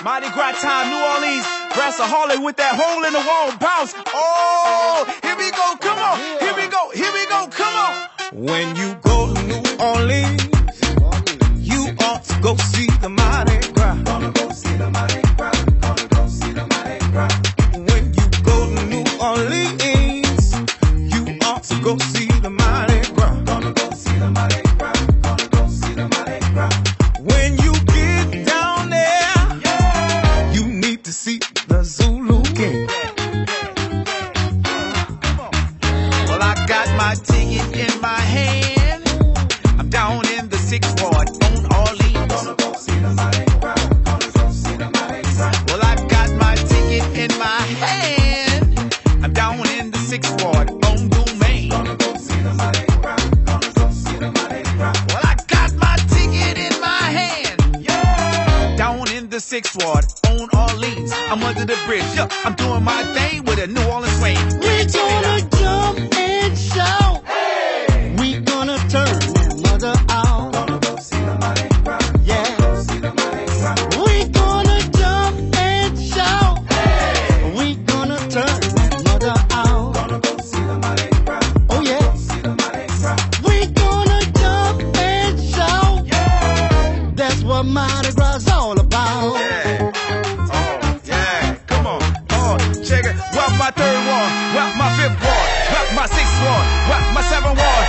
Mardi Gras time, New Orleans. Brassaholic with that hole in the wall bounce. Oh, here we go, come on. Here we go, come on. When you go to New Orleans, you ought to go see the Mardi Gras. Gonna go see the Mardi Gras. Gonna go see the Mardi Gras. When you go to New Orleans, you ought to go see the Mardi Gras. Gonna go see the Mardi Gras. Gonna go see the Mardi Gras. When you get down there, you need to see the Zulu King. Well, I got my ticket in my hand. I'm down in the 6th Ward on Orleans. Gonna go see the Mardi Gras. Gonna go see the Mardi Gras. Well, I got my ticket in my hand. I'm down in the 6th Ward on Domain. Gonna go see the Mardi Gras. Gonna go see the Mardi Gras. Well, I got my ticket in my hand. Down in the 6th Ward on Orleans. I'm under the bridge. Yeah, I'm doing my thing with a New Orleans swing. We're gonna jump and shout. Hey. We gonna turn that mother out. Gonna go see the Mardi Gras. Yeah. Go see the Mardi Gras. We gonna jump and shout. Hey. We gonna turn that mother out. Gonna go see the Mardi Gras. Oh yeah. Go see the Mardi Gras. We gonna jump and shout. Yeah. That's what Mardi Gras is all about. Yeah. Oh, yeah. Come on. Oh, check it. Well, my 3rd ward. Well, my 5th ward. Well, my 6th ward. Well, my 7th ward.